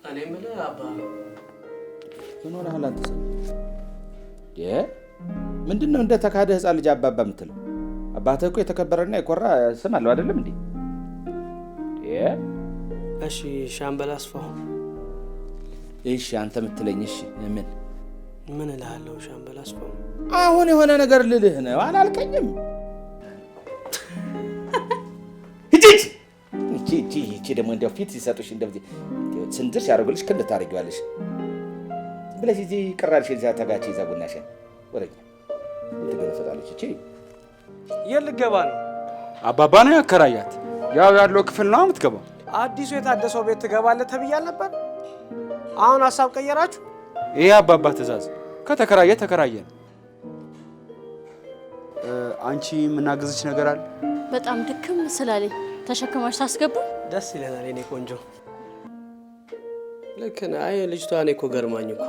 እኔ የምልህ አባ ምን ሆነህ አንተ? ምንድነው እንደ ተካደ ህፃን ልጅ አባባ የምትለው? አባትህ እኮ የተከበረና የኮራ ስም አለው አይደለም እንዴ? እሺ ሻምበል አስፋው። እሺ አንተ የምትለኝ እሺ ምን እልሃለሁ ሻምበል አስፋው? አሁን የሆነ ነገር ልልህ ነው አላልከኝም? እቺ ደግሞ እንደው ፊት ሲሰጡሽ እንደዚህ ስንድር ያደርጉልሽ ክንድ ታረጊዋለሽ ብለሽ እዚህ ቅራልሽ እዛ ተጋጭ ይዛ ቡናሽን ወረኛ ትገለፈጣለች። እቺ የልገባ ነው አባባ ነው ያከራያት። ያው ያለው ክፍል ነው የምትገባው። አዲሱ የታደሰው ቤት ትገባለህ ተብያለህ ነበር። አሁን ሐሳብ ቀየራችሁ? ይሄ አባባ ትእዛዝ ከተከራየ ተከራየ። አንቺ የምናገዝሽ ነገር አለ? በጣም ድክም ስላለኝ ተሸክማሽ ታስገቡ። ደስ ይለናል የኔ ቆንጆ። ልክ ነህ። አይ ልጅቷ እኔ እኮ ገርማኝ እኮ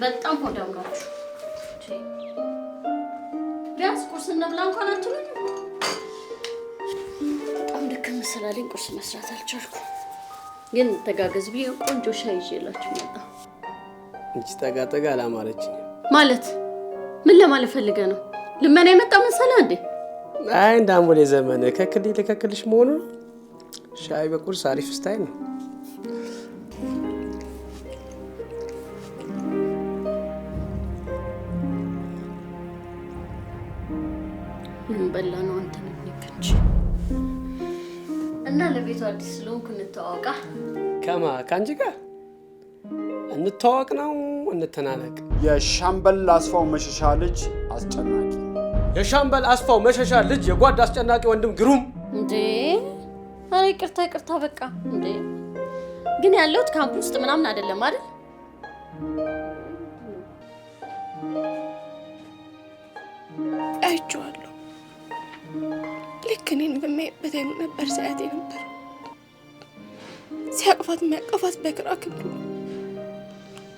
በጣም ሆዳም ናችሁ። ቢያንስ ቁርስ እንብላ እንኳን አትሉኝ። በጣም ድክም ስላለኝ ቁርስ መስራት አልቻልኩም። ግን ተጋገዝ ብዬ ቆንጆ ሻይ ይዤላችሁ መጣሁ። እንቺ ጠጋ ጠጋ አላማረችኝ ማለት ምን ለማለት ፈልገህ ነው? ልመና የመጣ መሰለህ እንዴ? አይ እንዳምቦሌ ዘመን ከክልሽ መሆኑ ሻይ በቁርስ አሪፍ ስታይል ነው። ምን በላ ነው አንተ ነክንች እና ለቤቱ አዲስ ስለሆንኩ እንተዋወቃ። ከአንቺ ጋር እንተዋወቅ ነው እንተናነቅ? የሻምበል አስፋው መሸሻ ልጅ አስጨናቂ። የሻምበል አስፋው መሸሻ ልጅ የጓድ አስጨናቂ ወንድም ግሩም። እንዴ አረ ይቅርታ በቃ። እንዴ ግን ያለሁት ካምፕ ውስጥ ምናምን አይደለም አይደል? አይቼዋለሁ። ልክ እኔን በማይበት አይኑ ነበር ሰዓት ነበር ሲያቅፋት የሚያቀፋት በግራ ክንዱ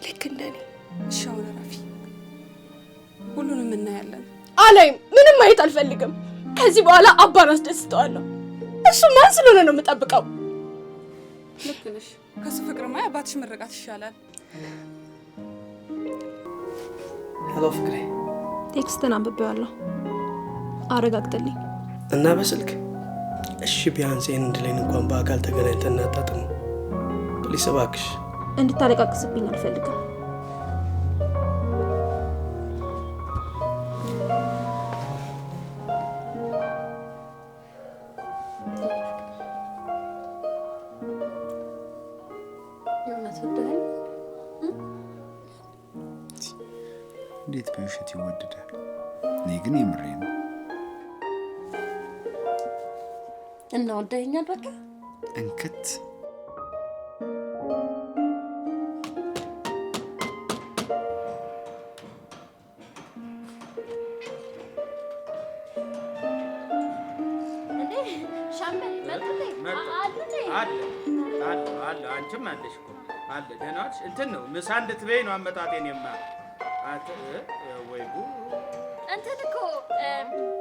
ልክ እንደኔ። ሻውራ ራፊ ሁሉንም እናያለን። አላይም። ምንም ማየት አልፈልግም። ከዚህ በኋላ አባን አስደስተዋለሁ። እሱ ማን ስለሆነ ነው የምጠብቀው? ልክ ነሽ። ከሱ ፍቅርማ አባትሽ መረቃት ይሻላል። ሄሎ ፍቅሬ። ቴክስትን አንብቤዋለሁ። አረጋግጥልኝ እና በስልክ እሺ። ቢያንስ ይህን እንድለኝ እንኳን በአካል ተገናኝተን እናጣጥም ፕሊስ እባክሽ። እንድታለቃቅስብኝ አልፈልግም። እንዴት በውሸት ይወደዳል? እኔ ግን የምሬ ነው። እና ወደኛል በቃ እንክት እንዴ ሻምበል መጥተህ አለ አንቺም አለሽ እኮ አለ። ደህናዎች እንትን ነው ምሳ እንድትበይ ነው አመጣጤን ወይ እንትን እኮ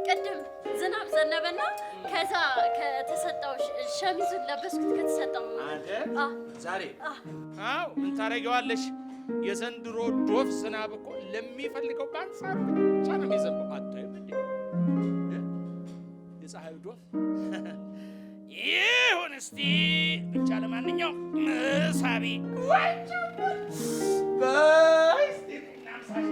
ቅድም ዝናብ ዘነበና ከዛ ከተሰጠው ሸሚዙን ለበስኩት ከተሰጠው ዛሬ አዎ ምን ታረጊዋለሽ? የዘንድሮ ዶፍ ዝናብ እኮ ለሚፈልገው በአንጻሩ ብቻ ነው የሚዘንበው። አታይም እንዴ የፀሐዩ ዶፍ? ይሁን እስቲ ብቻ ለማንኛውም ሳቢ በስቲ ናምሳሽ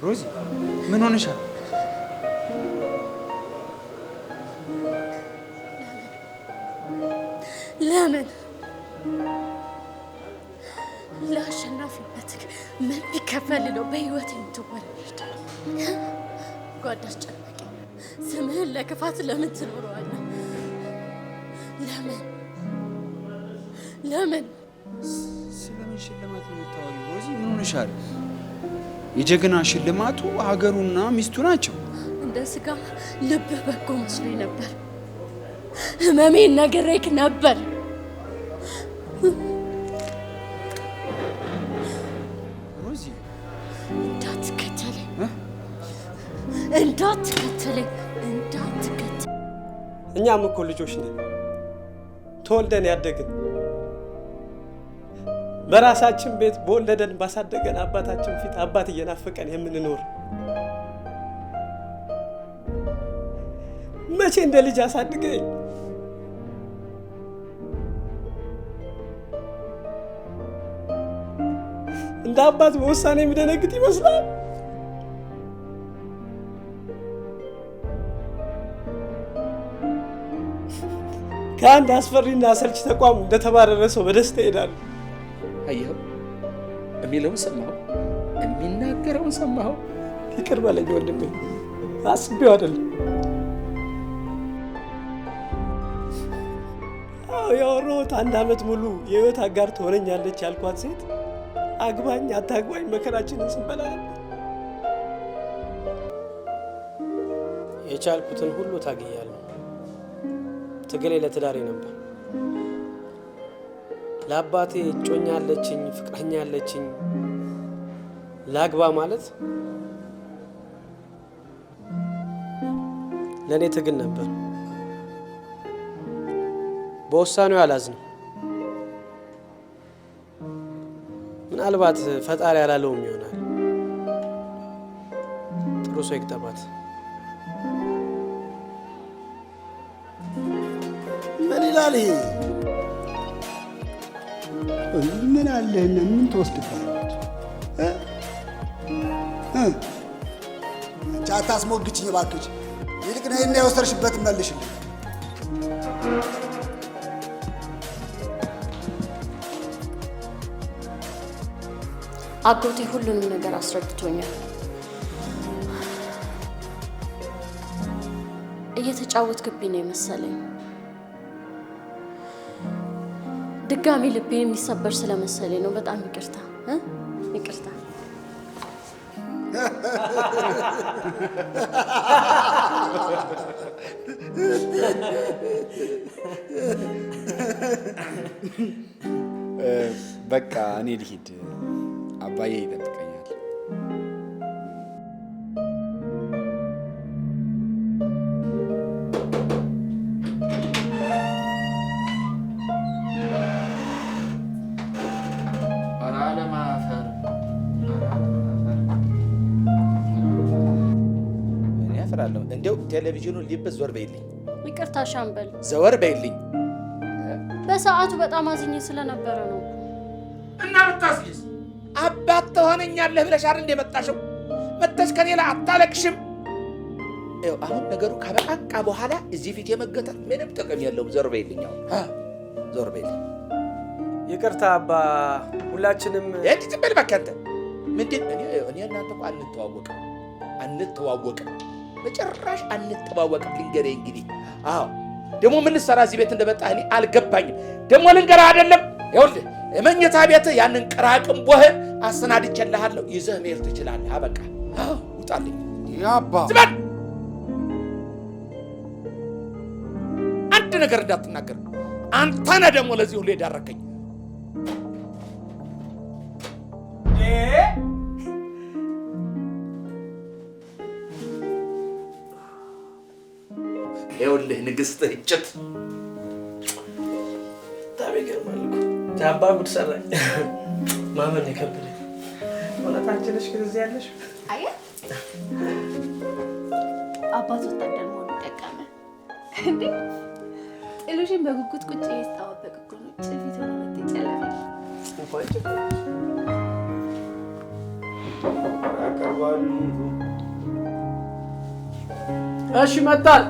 ሮዚ ምን ሆነሻል? ለምን ለአሸናፊነት ምን ቢከፈል ነው በህይወት የምትወለድ? ጓድ አስጨናቂ ስምህን ለክፋት ለምን ትኖረዋለህ? ለምን ስለምን ሽልማት ነው የምታወሪው? ሮዚ ምን ሆነሻል? የጀግና ሽልማቱ ሀገሩና ሚስቱ ናቸው። እንደ ስጋ ልብህ በጎ መስሎኝ ነበር። ህመሜን ነግሬክ ነበር። እንዳትከተለኝ። እኛም እኮ ልጆች ነን፣ ተወልደን ያደግን በራሳችን ቤት በወለደን ባሳደገን አባታችን ፊት አባት እየናፈቀን የምንኖር መቼ እንደ ልጅ አሳድገኝ እንደ አባት በውሳኔ የሚደነግጥ ይመስላል። ከአንድ አስፈሪና አሰልች ተቋም እንደተባረረ ሰው በደስታ ይሄዳሉ። አየኸው? የሚለውን ሰማኸው? የሚናገረውን ሰማኸው? ይቅር በለኝ ወንድሜ፣ አስቤው አይደለም። ያወራሁት 1 ዓመት ሙሉ የህይወት አጋር ትሆነኛለች ያልኳት ሴት አግባኝ አታግባኝ መከራችንን ስንበላ ነበር። የቻልኩትን ሁሉ ታግያለሁ። ትግሌ ለትዳሬ ነበር። ለአባቴ እጮኛ አለችኝ፣ ፍቅረኛ አለችኝ፣ ላግባ ማለት ለእኔ ትግል ነበር። በውሳኔው አላዝንም። ምናልባት ፈጣሪ ያላለውም ይሆናል። ጥሩ ሰው ይግጠባት። ምን ይላል ይሄ? ምን አለህና ምን ትወስድባለች? አታስሞግችኝ እባክሽ። ይልቅ ነይና የወሰድሽበትን መልሽልኝ። አጎቴ ሁሉንም ነገር አስረድቶኛል። እየተጫወትክብኝ ነው የመሰለኝ። ድጋሚ ልቤ የሚሰበር ስለመሰለኝ ነው። በጣም ይቅርታ ይቅርታ። በቃ እኔ ልሂድ፣ አባዬ ይጠብቀኛል። እንደው ቴሌቪዥኑን ሊበስ ዞር በይልኝ። ይቅርታ ሻምበል፣ ዘወር በይልኝ። በሰዓቱ በጣም አዝኜ ስለነበረ ነው። እና ብታስይዝ አባት ትሆነኛለህ ብለሽ አይደል እንደመጣሽው? መተሽ ከኔ ላይ አታለቅሽም? ይኸው አሁን ነገሩ ካበቃ በኋላ እዚህ ፊት የመገተር ምንም ጥቅም የለውም። ዞር በይልኝ። ዞር በይልኝ። ይቅርታ አባ፣ ሁላችንም ዝም በል እባክህ አንተ። ምንድን እኔ እናንተ እኮ አንተዋወቅም፣ በጭራሽ አንተዋወቅም። ልንገርህ እንግዲህ። አዎ ደግሞ ምን ልትሰራ እዚህ ቤት እንደመጣህ እኔ አልገባኝም። ደግሞ ልንገርህ አይደለም፣ ይኸውልህ የመኝታ ቤትህ ያንን ቅራቅንቦህን አሰናድቼልሃለሁ፣ ይዘህ መሄድ ትችላለህ። አበቃ። ውጣልኝ ያባ። ዝም በል። አንድ ነገር እንዳትናገር። አንተ ነህ ደግሞ ለዚህ ሁሉ የዳረከኝ። ይኸውልህ ንግሥትህ እጭት በጣም ይገርማል እኮ አባ፣ ጉድ ሰራኝ። ማመን የከበደኝ እውነት አንቺ ነሽ ግን እዚህ ያለሽ? አየህ አባት ወታደር መሆኑ ጠቀመ እንዴ? ጥሉሽን በጉጉት ቁጭ እያስታወበቅ እኮ ነው። ጭፊት ሆነ መጥጨለፈ እሺ መጣል